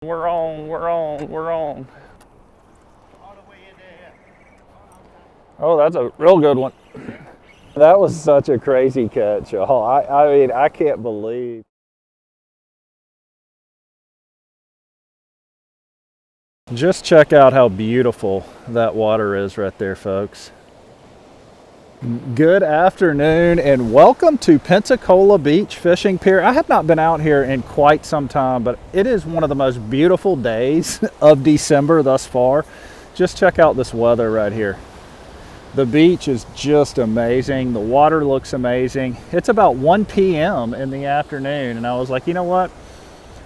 We're on, we're on, we're on. Oh, that's a real good one. That was such a crazy catch, y'all. I mean, I can't believe. Just check out how beautiful that water is right there, folks. Good afternoon and welcome to Pensacola Beach Fishing Pier. I have not been out here in quite some time, but it is one of the most beautiful days of December thus far. Just check out this weather right here. The beach is just amazing. The water looks amazing. It's about 1 p.m. in the afternoon, and I was like, you know what?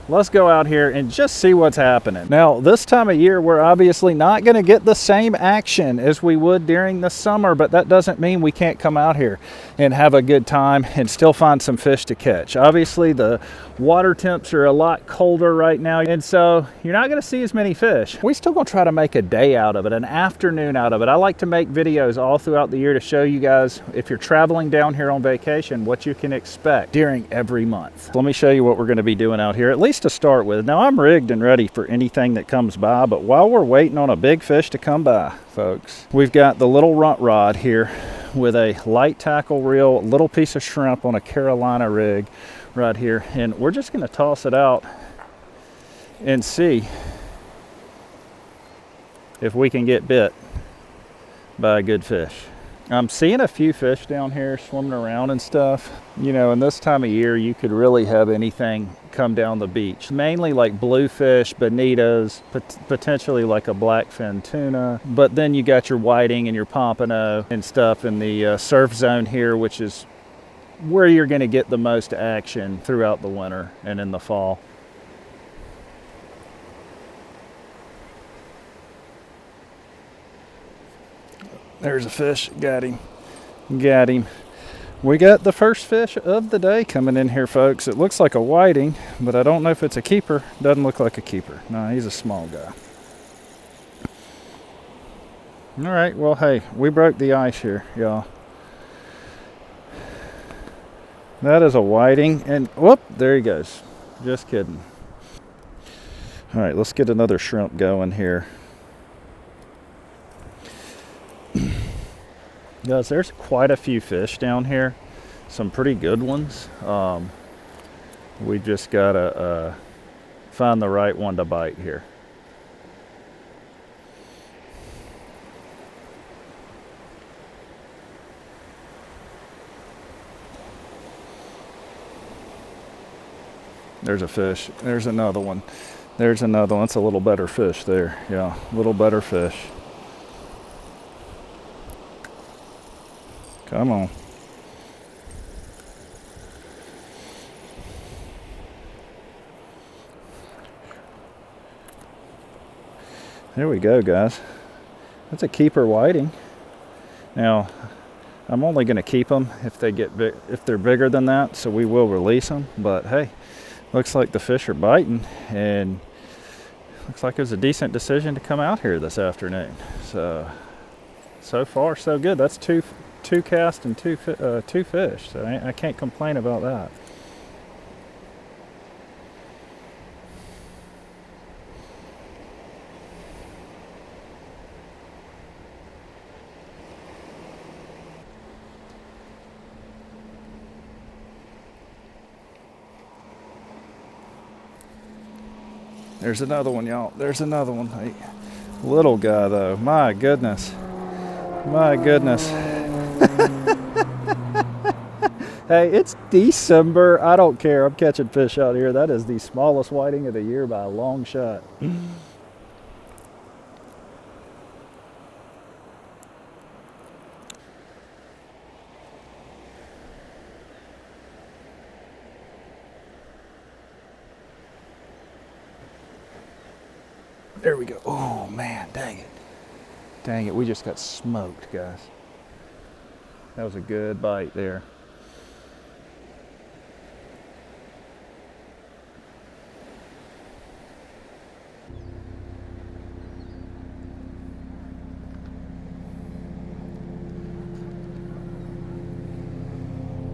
Let's go out here and just see what's happening. Now, this time of year, we're obviously not going to get the same action as we would during the summer, but that doesn't mean we can't come out here and have a good time and still find some fish to catch. Obviously, the water temps are a lot colder right now, and so you're not going to see as many fish. We're still going to try to make a day out of it, an afternoon out of it. I like to make videos all throughout the year to show you guys, if you're traveling down here on vacation, what you can expect during every month. Let me show you what we're going to be doing out here, at least to start with. Now, I'm rigged and ready for anything that comes by, but while we're waiting on a big fish to come by, folks, we've got the little runt rod here with a light tackle reel, little piece of shrimp on a Carolina rig right here, and we're just going to toss it out and see if we can get bit by a good fish. I'm seeing a few fish down here swimming around and stuff. You know, in this time of year, you could really have anything come down the beach. Mainly like bluefish, bonitas, potentially like a blackfin tuna. But then you got your whiting and your pompano and stuff in the surf zone here, which is where you're going to get the most action throughout the winter and in the fall. There's a fish. Got him. Got him. We got the first fish of the day coming in here, folks. It looks like a whiting, but I don't know if it's a keeper. Doesn't look like a keeper. No, he's a small guy. All right, well, hey, we broke the ice here, y'all. That is a whiting, and whoop, there he goes. Just kidding. All right, let's get another shrimp going here. Guys, there's quite a few fish down here, some pretty good ones. We just gotta find the right one to bite here. There's a fish. There's another one. There's another one. It's a little better fish there. Yeah, a little better fish. Come on. There we go, guys. That's a keeper whiting. Now, I'm only going to keep them if they get big, if they're bigger than that, so we will release them. But hey, looks like the fish are biting, and looks like it was a decent decision to come out here this afternoon. So far so good. That's two casts and two fish, so I can't complain about that. There's another one, y'all. There's another one. Hey, little guy though. My goodness. My goodness. Hey, it's December. I don't care. I'm catching fish out here. That is the smallest whiting of the year by a long shot. There we go. Oh man, dang it. Dang it, we just got smoked, guys. That was a good bite there.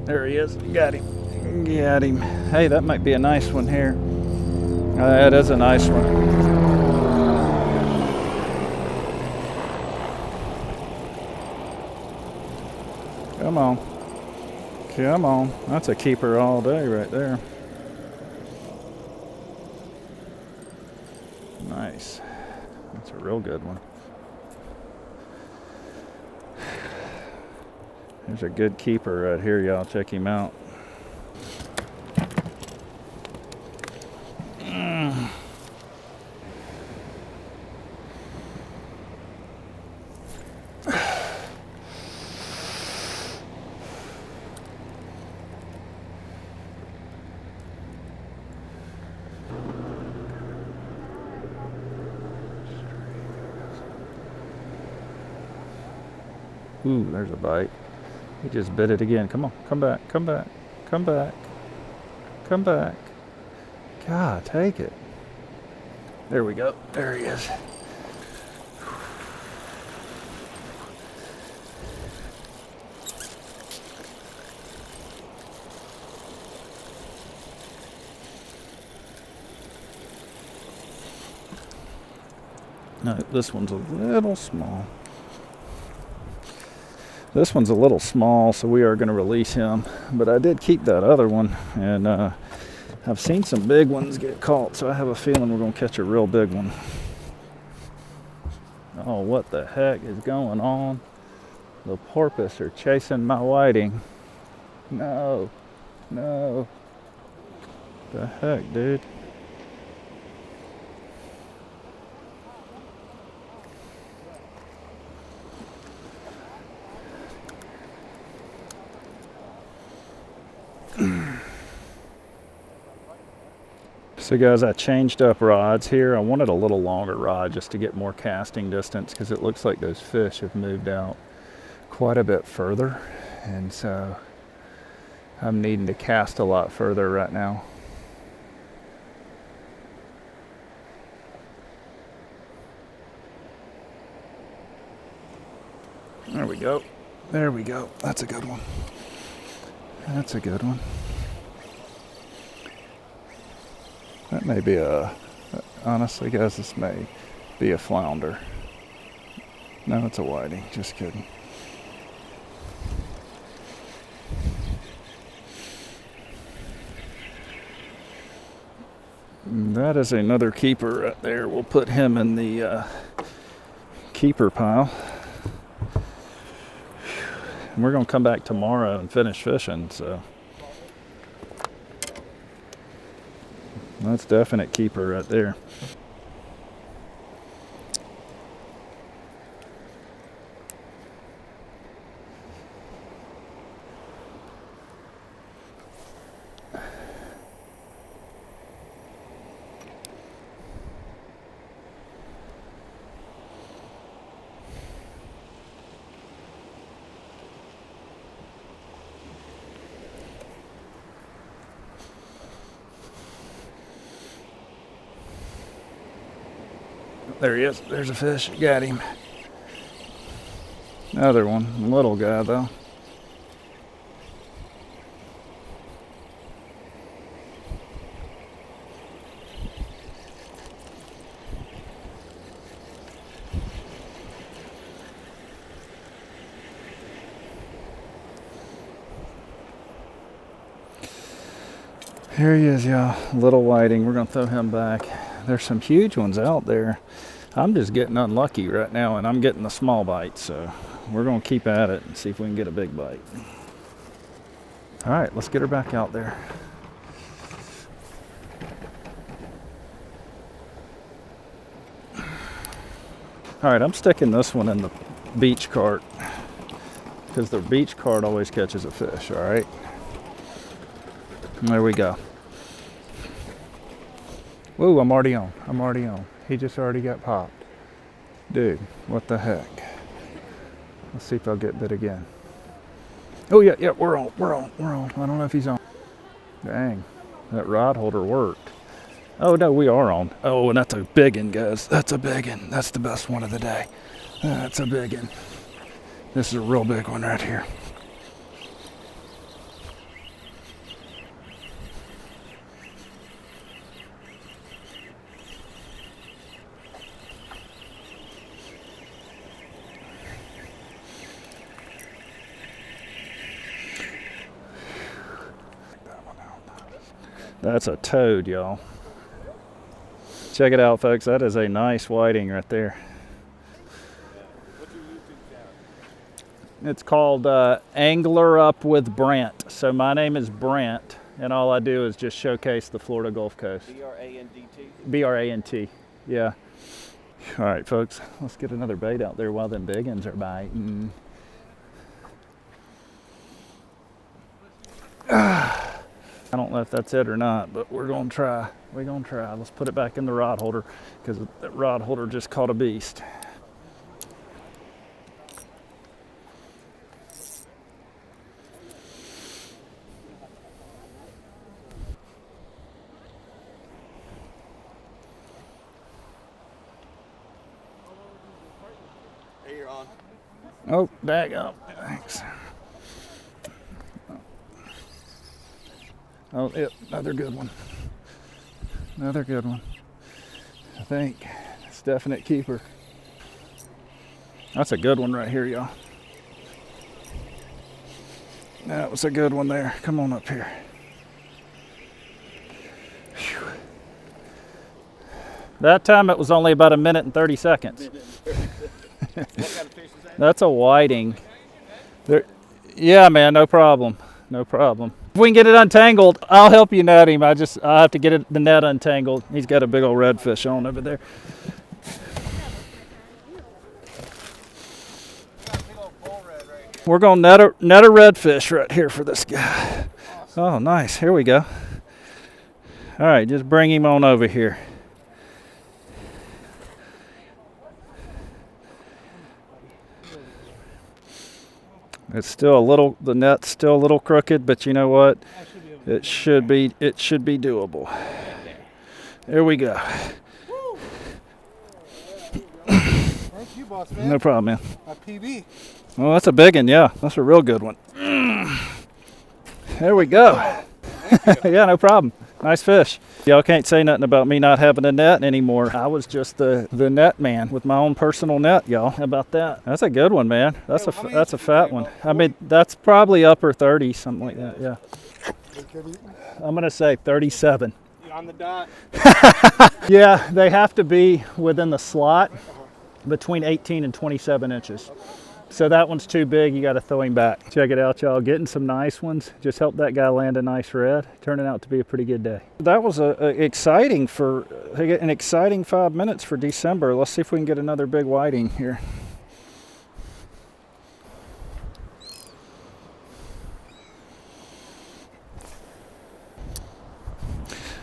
There he is. Got him. Got him. Hey, that might be a nice one here. That is a nice one. Come on. Come on. That's a keeper all day right there. Nice. That's a real good one. There's a good keeper right here, y'all. Check him out. Ooh, there's a bite. He just bit it again. Come on, come back, come back, come back, come back. God, take it. There we go. There he is. No, this one's a little small. This one's a little small, so we are going to release him. But I did keep that other one, and I've seen some big ones get caught, so I have a feeling we're going to catch a real big one. Oh, what the heck is going on? The porpoise are chasing my whiting. No, no. The heck, dude? So guys, I changed up rods here. I wanted a little longer rod just to get more casting distance because it looks like those fish have moved out quite a bit further. And so I'm needing to cast a lot further right now. There we go. There we go. That's a good one. That's a good one. That may be honestly guys, this may be a flounder. No, it's a whiting, just kidding. That is another keeper right there. We'll put him in the keeper pile. And we're gonna come back tomorrow and finish fishing, so. That's definite keeper right there. There he is. There's a fish. Got him. Another one. Little guy, though. Here he is, y'all. Little whiting. We're going to throw him back. There's some huge ones out there. I'm just getting unlucky right now, and I'm getting the small bites, so we're going to keep at it and see if we can get a big bite. All right, let's get her back out there. All right, I'm sticking this one in the beach cart because the beach cart always catches a fish, all right? And there we go. Whoa, I'm already on. I'm already on. He just already got popped. Dude, what the heck? Let's see if I'll get bit again. Oh, yeah, we're on. I don't know if he's on. Dang, that rod holder worked. Oh, no, we are on. Oh, and that's a big one, guys. That's a big one. That's the best one of the day. That's a big one. This is a real big one right here. That's a toad, y'all. Check it out, folks. That is a nice whiting right there. It's called Angler Up with Brant. So my name is Brant, and all I do is just showcase the Florida Gulf Coast. B-R-A-N-D-T? B-R-A-N-T, yeah. All right, folks, let's get another bait out there while them big ones are biting. I don't know if that's it or not, but we're gonna try. We're gonna try. Let's put it back in the rod holder because that rod holder just caught a beast. Hey, you're on. Oh, daggum. Thanks. Oh, yep, another good one. Another good one. I think it's definite keeper. That's a good one right here, y'all. That was a good one there. Come on up here. Whew. That time it was only about 1 minute and 30 seconds. What kind of fish is that? That's a whiting. There, yeah, man, no problem. No problem. If we can get it untangled, I'll help you net him. I have to get the net untangled. He's got a big old redfish on over there. We're gonna net a redfish right here for this guy. Oh, nice. Here we go. All right, just bring him on over here. It's still a little, the net's still a little crooked, but you know what? It should be doable. There we go. Thank you, boss man. No problem, man. A PB. Well, that's a big one, yeah. That's a real good one. There we go. Yeah, no problem. Nice fish. Y'all can't say nothing about me not having a net anymore. I was just the net man with my own personal net, y'all. How about that? That's a good one, man. That's a fat one. I mean, that's probably upper 30, something like that, yeah. I'm going to say 37. You on the dot? Yeah, they have to be within the slot between 18 and 27 inches. So that one's too big, you got to throw him back. Check it out, y'all. Getting some nice ones. Just helped that guy land a nice red. Turning out to be a pretty good day. That was an exciting 5 minutes for December. Let's see if we can get another big whiting here.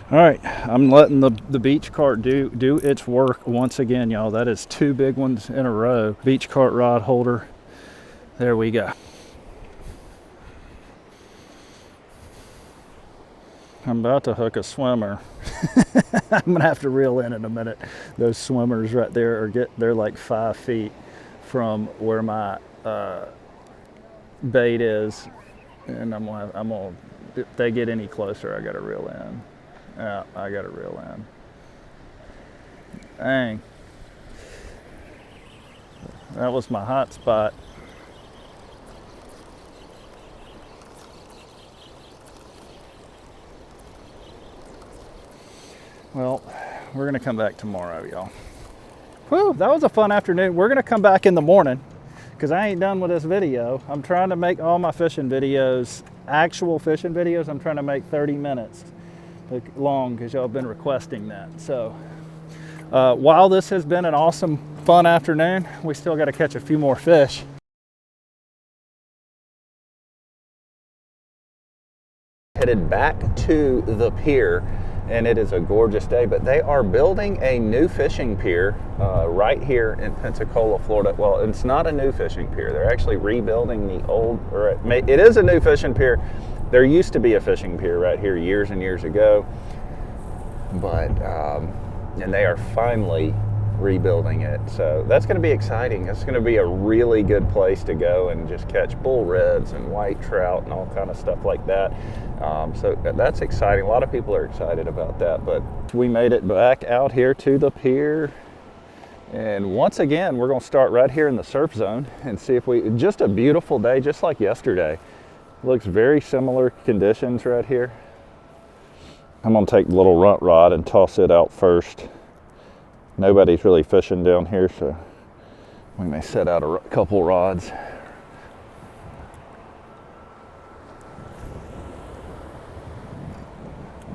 All right, I'm letting the beach cart do its work once again, y'all. That is 2 big ones in a row. Beach cart rod holder. There we go. I'm about to hook a swimmer. I'm gonna have to reel in a minute. Those swimmers right there they're like 5 feet from where my bait is, and I'm gonna if they get any closer, I gotta reel in. Yeah, I got to reel in. Dang. That was my hot spot. Well, we're going to come back tomorrow, y'all. Whew, that was a fun afternoon. We're going to come back in the morning because I ain't done with this video. I'm trying to make all my fishing videos, actual fishing videos, I'm trying to make 30 minutes. Long because y'all have been requesting that. So while this has been an awesome fun afternoon, we still got to catch a few more fish. Headed back to the pier, and it is a gorgeous day, but they are building a new fishing pier right here in Pensacola, Florida. Well, it's not a new fishing pier. They're actually rebuilding the old, or it is a new fishing pier. There used to be a fishing pier right here years and years ago, but and they are finally rebuilding it. So that's going to be exciting. It's going to be a really good place to go and just catch bull reds and white trout and all kind of stuff like that. So that's exciting. A lot of people are excited about that, but we made it back out here to the pier. And once again, we're going to start right here in the surf zone and see if just a beautiful day, just like yesterday. Looks very similar conditions right here. I'm gonna take the little runt rod and toss it out first. Nobody's really fishing down here, so we may set out a couple rods.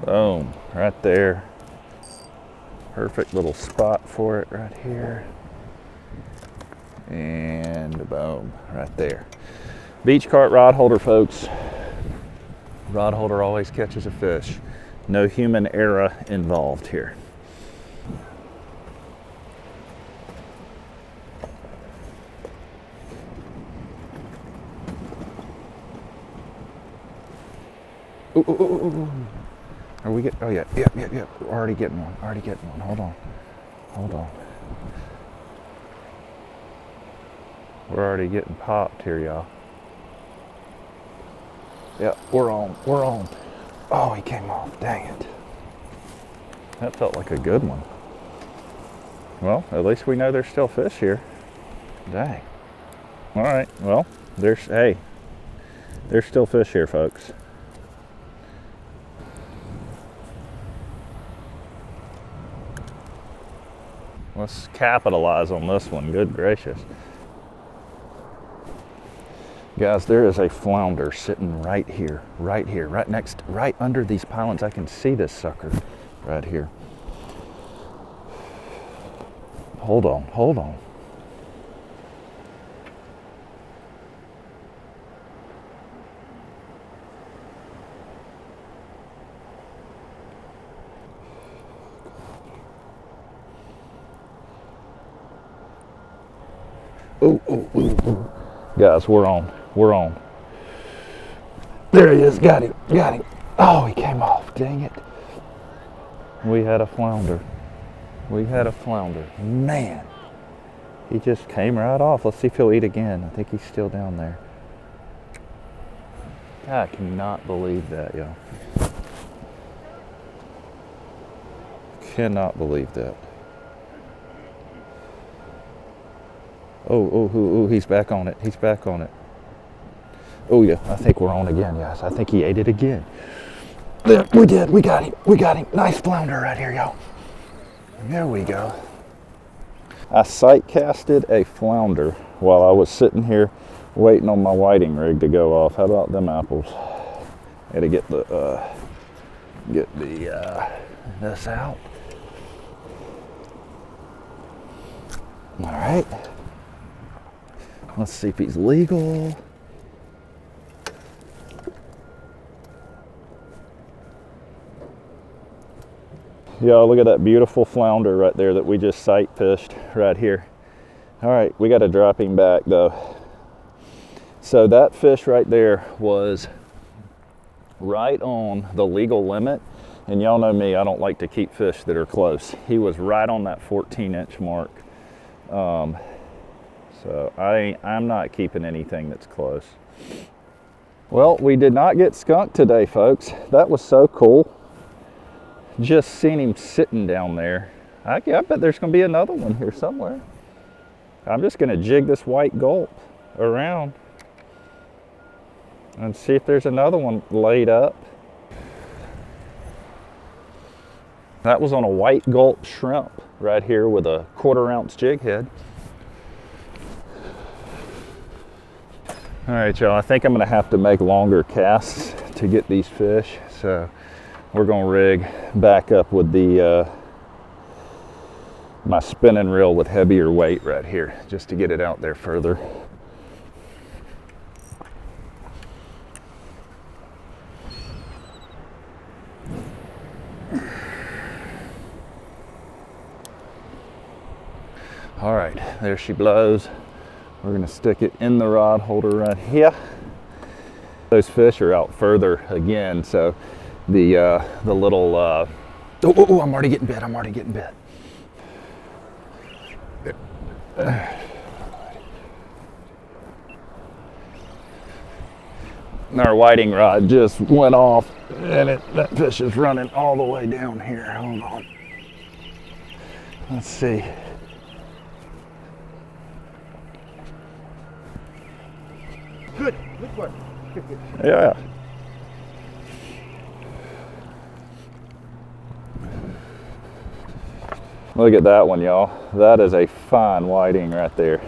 Boom, right there. Perfect little spot for it right here. And boom, right there. Beach cart rod holder, folks. Rod holder always catches a fish. No human error involved here. Ooh, ooh, ooh, ooh. Are we get? Oh yeah, yep. We're already getting one. Hold on. We're already getting popped here, y'all. Yep, we're on. Oh, he came off. Dang it. That felt like a good one. Well, at least we know there's still fish here. Dang. All right. Well, there's still fish here, folks. Let's capitalize on this one. Good gracious. Guys, there is a flounder sitting right here, right under these pylons. I can see this sucker right here. Hold on. Ooh. Guys, we're on. There he is, got him. Oh, he came off, dang it. We had a flounder. Man, he just came right off. Let's see if he'll eat again. I think he's still down there. I cannot believe that, y'all. Cannot believe that. Oh, he's back on it. Oh yeah, I think we're on again, guys. I think he ate it again. There, we did, we got him. Nice flounder right here, y'all. There we go. I sight casted a flounder while I was sitting here waiting on my whiting rig to go off. How about them apples? Had to get this out. All right. Let's see if he's legal. Y'all, look at that beautiful flounder right there that we just sight fished right here. All right, we got to drop him back though. So that fish right there was right on the legal limit. And y'all know me, I don't like to keep fish that are close. He was right on that 14-inch mark. So I'm not keeping anything that's close. Well, we did not get skunked today, folks. That was so cool. Just seeing him sitting down there. I bet there's gonna be another one here somewhere. I'm just gonna jig this white gulp around and see if there's another one laid up. That was on a white gulp shrimp right here with a 1/4 ounce jig head. All right, y'all, I think I'm gonna have to make longer casts to get these fish. So we're gonna rig back up with the my spinning reel with heavier weight right here, just to get it out there further. All right, there she blows. We're gonna stick it in the rod holder right here. Those fish are out further again, so the little I'm already getting bit. And our whiting rod just went off, and that fish is running all the way down here. Hold on. Let's see. Good work. Yeah. Look at that one, y'all. That is a fine whiting right there.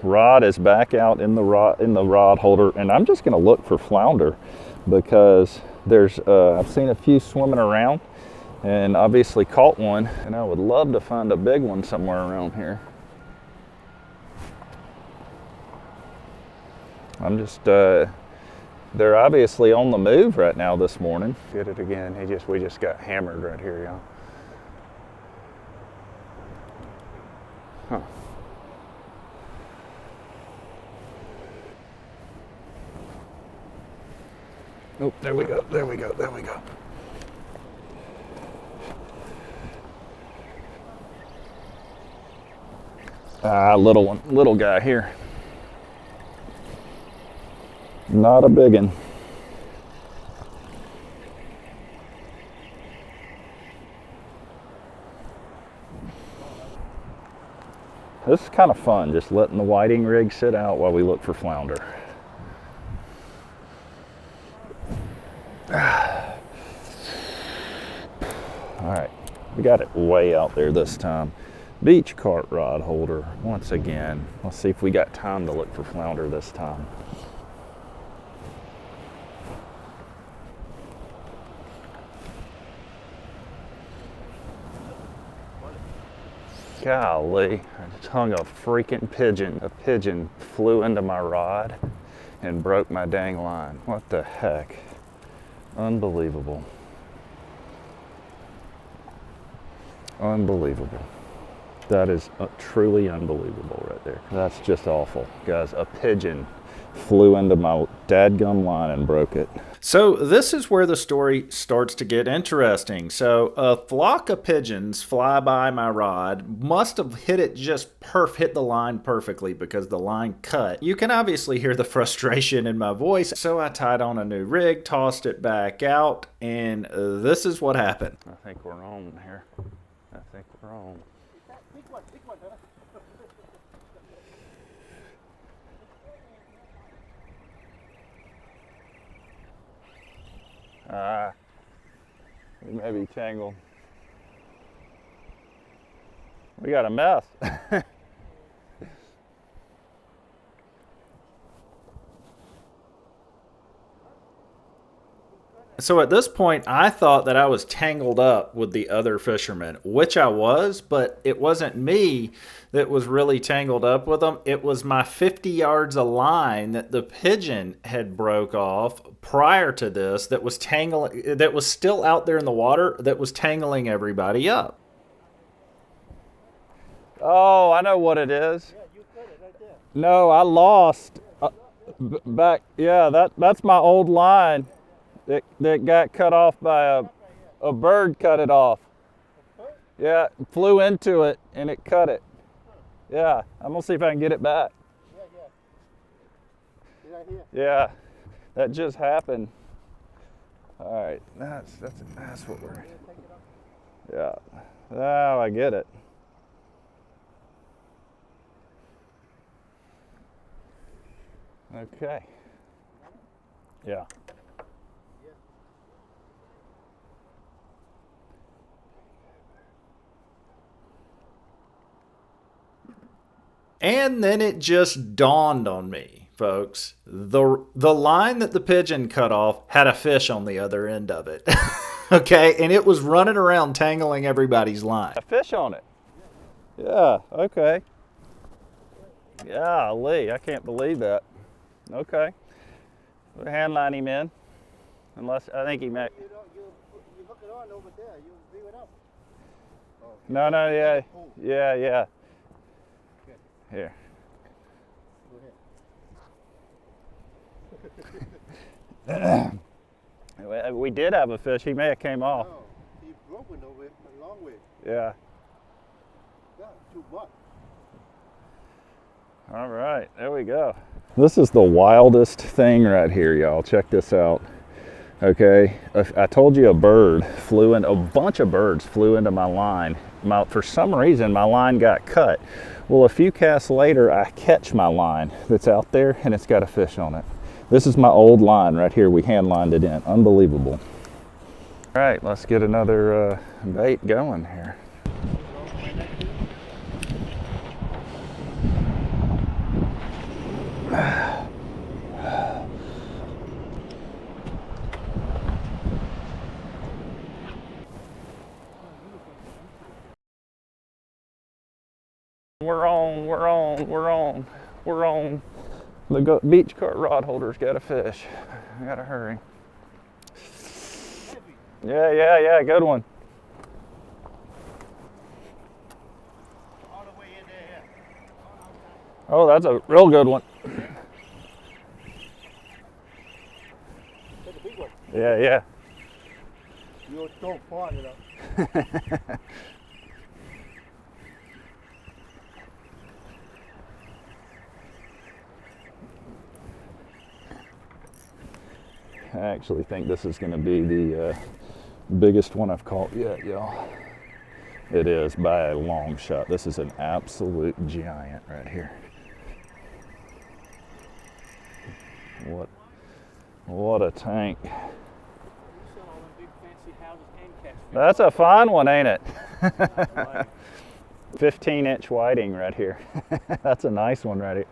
Rod is back out in the rod holder, and I'm just going to look for flounder because there's I've seen a few swimming around and obviously caught one, and I would love to find a big one somewhere around here. I'm just they're obviously on the move right now this morning. Get it again. We just got hammered right here, y'all. Huh. Oh, there we go, there we go, there we go. Little one, little guy here. Not a big one. This is kind of fun, just letting the whiting rig sit out while we look for flounder. All right, we got it way out there this time. Beach cart rod holder once again. Let's see if we got time to look for flounder this time. Golly, I just hung a freaking pigeon. A pigeon flew into my rod and broke my dang line. What the heck? Unbelievable. Unbelievable. That is truly unbelievable right there. That's just awful. Guys, a pigeon flew into my dadgum line and broke it. So this is where the story starts to get interesting. So a flock of pigeons fly by my rod, must have hit it hit the line perfectly because the line cut. You can obviously hear the frustration in my voice. So I tied on a new rig, tossed it back out, and this is what happened. I think we're on here. I think we're on. Big one, huh? We may be tangled. We got a mess. So at this point, I thought that I was tangled up with the other fishermen, which I was, but it wasn't me that was really tangled up with them. It was my 50 yards of line that the pigeon had broke off prior to this that was still out there in the water that was tangling everybody up. Oh, I know what it is. Yeah, you cut it right there. No, I lost back. Yeah, that's my old line. That got cut off by a bird cut it off. Yeah, it flew into it and it cut it. Yeah, I'm gonna see if I can get it back. Yeah. Right here. Yeah, that just happened. All right, that's what we're. Yeah, now I get it. Okay. Yeah. And then it just dawned on me, folks. The line that the pigeon cut off had a fish on the other end of it. Okay, and it was running around tangling everybody's line. A fish on it. Yeah, okay. Golly, I can't believe that. Okay. We'll hand line him in. Unless, I think he may. You hook it on over there. You leave it up. Oh, No, yeah. Yeah. Here. Go ahead. We did have a fish. He may have came off. No, he broke it over a long way. Yeah. Yeah, too much. All right, there we go. This is the wildest thing right here, y'all. Check this out. Okay, I told you a bunch of birds flew into my line. For some reason, my line got cut. Well, a few casts later, I catch my line that's out there and it's got a fish on it. This is my old line right here. We hand lined it in. Unbelievable. All right, let's get another bait going here. We're on, we're on, we're on, we're on. The beach cart rod holder's got a fish. I gotta hurry. Yeah, good one. All the way in there. Oh, that's a real good one. That's a big one. Yeah. You're so far, you know. I actually think this is going to be the biggest one I've caught yet, y'all. It is by a long shot. This is an absolute giant right here. What a tank. That's a fine one, ain't it? 15-inch whiting right here. That's a nice one right here.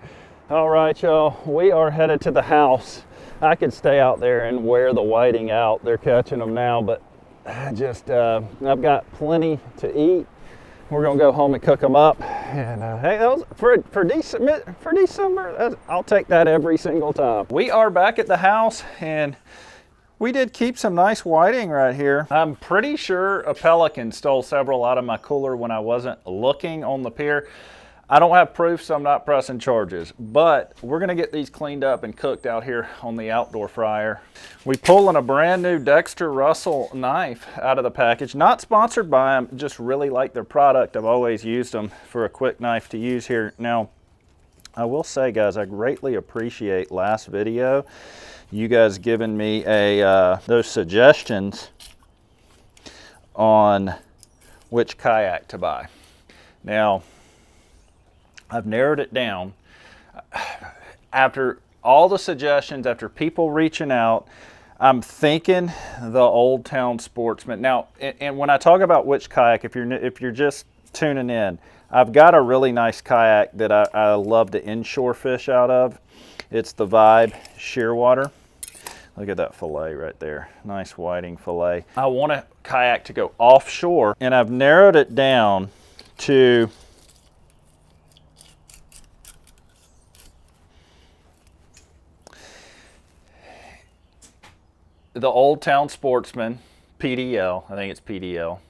All right, y'all, we are headed to the house. I could stay out there and wear the whiting out. They're catching them now, but I've got plenty to eat. We're gonna go home and cook them up. And hey, that was for December. I'll take that every single time. We are back at the house, and we did keep some nice whiting right here. I'm pretty sure a pelican stole several out of my cooler when I wasn't looking on the pier. I don't have proof, so I'm not pressing charges, but we're gonna get these cleaned up and cooked out here on the outdoor fryer. We pulling a brand new Dexter Russell knife out of the package. Not sponsored by them, just really like their product. I've always used them for a quick knife to use here. Now, I will say, guys, I greatly appreciate last video you guys giving me those suggestions on which kayak to buy. Now, I've narrowed it down. After all the suggestions, after people reaching out, I'm thinking the Old Town Sportsman. Now, and when I talk about which kayak, if you're just tuning in, I've got a really nice kayak that I love to inshore fish out of. It's the Vibe Shearwater. Look at that fillet right there. Nice whiting fillet. I want a kayak to go offshore, and I've narrowed it down to the Old Town Sportsman, PDL, I think it's PDL,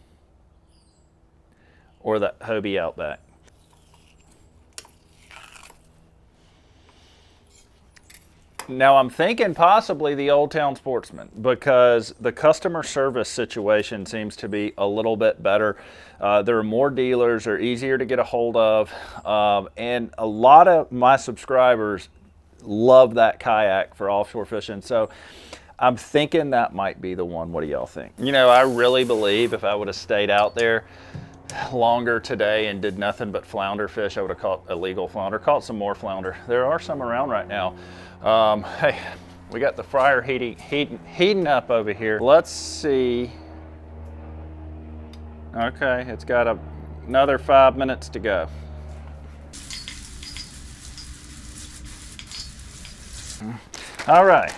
or the Hobie Outback. Now I'm thinking possibly the Old Town Sportsman, because the customer service situation seems to be a little bit better. There are more dealers, they're easier to get a hold of, and a lot of my subscribers love that kayak for offshore fishing. So I'm thinking that might be the one. What do y'all think? You know, I really believe if I would have stayed out there longer today and did nothing but flounder fish, I would have caught illegal flounder, caught some more flounder. There are some around right now. Hey, we got the fryer heating up over here. Let's see. Okay, it's got another 5 minutes to go. All right.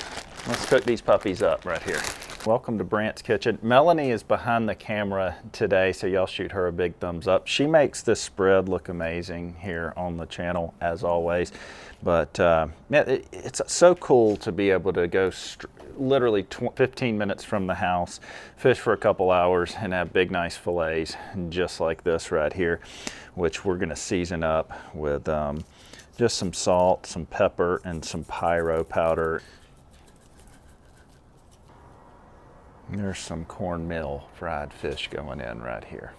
Let's cook these puppies up right here. Welcome to Brant's Kitchen. Melanie is behind the camera today, so y'all shoot her a big thumbs up. She makes this spread look amazing here on the channel, as always. But it's so cool to be able to go literally 15 minutes from the house, fish for a couple hours, and have big, nice fillets, just like this right here, which we're gonna season up with just some salt, some pepper, and some pyro powder. There's some cornmeal fried fish going in right here.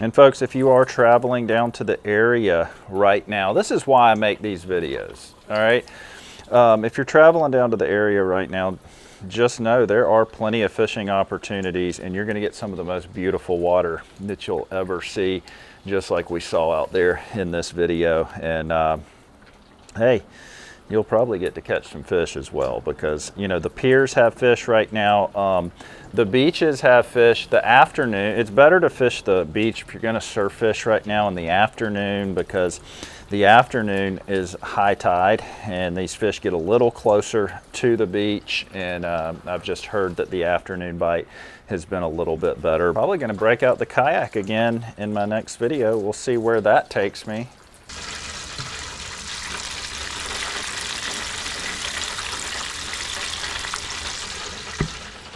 And folks, if you are traveling down to the area right now, this is why I make these videos, all right? If you're traveling down to the area right now, just know there are plenty of fishing opportunities, and you're gonna get some of the most beautiful water that you'll ever see, just like we saw out there in this video. And hey, you'll probably get to catch some fish as well, because you know the piers have fish right now. The beaches have fish. The afternoon, it's better to fish the beach if you're going to surf fish right now in the afternoon, because the afternoon is high tide and these fish get a little closer to the beach. And I've just heard that the afternoon bite has been a little bit better. Probably going to break out the kayak again in my next video. We'll see where that takes me.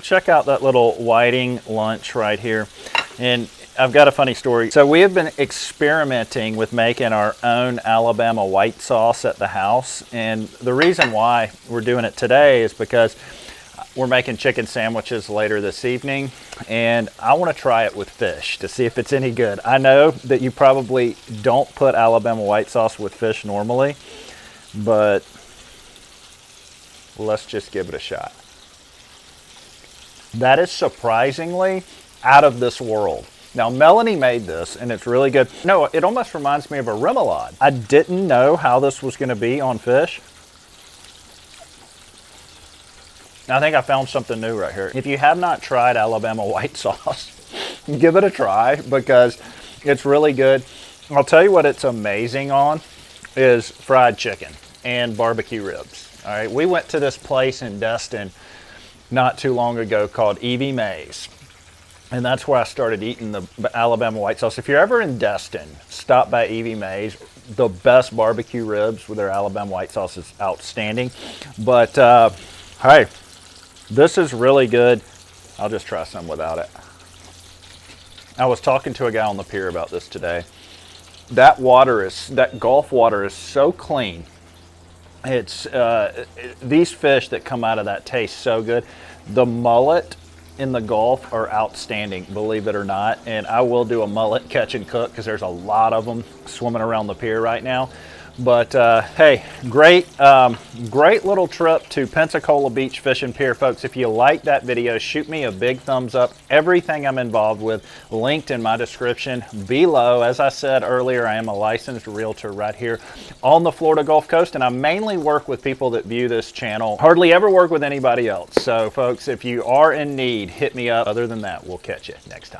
Check out that little whiting lunch right here. And I've got a funny story. So we have been experimenting with making our own Alabama white sauce at the house. And the reason why we're doing it today is because we're making chicken sandwiches later this evening, and I want to try it with fish to see if it's any good. I know that you probably don't put Alabama white sauce with fish normally, but let's just give it a shot. That is surprisingly out of this world. Now, Melanie made this, and it's really good. No, it almost reminds me of a remoulade. I didn't know how this was going to be on fish. I think I found something new right here. If you have not tried Alabama white sauce, give it a try, because it's really good. I'll tell you what it's amazing on is fried chicken and barbecue ribs. All right, we went to this place in Destin not too long ago called Evie Mae's. And that's where I started eating the Alabama white sauce. If you're ever in Destin, stop by Evie Mae's. The best barbecue ribs with their Alabama white sauce is outstanding. But hey, this is really good. I'll just try some without it. I was talking to a guy on the pier about this today. That Gulf water is so clean. It's these fish that come out of that taste so good. The mullet in the Gulf are outstanding, believe it or not. And I will do a mullet catch and cook, because there's a lot of them swimming around the pier right now. But hey, great little trip to Pensacola Beach Fishing Pier, folks. If you like that video, shoot me a big thumbs up. Everything I'm involved with linked in my description below. As I said earlier, I am a licensed realtor right here on the Florida Gulf Coast, and I mainly work with people that view this channel. Hardly ever work with anybody else. So folks, if you are in need, hit me up. Other than that, we'll catch you next time.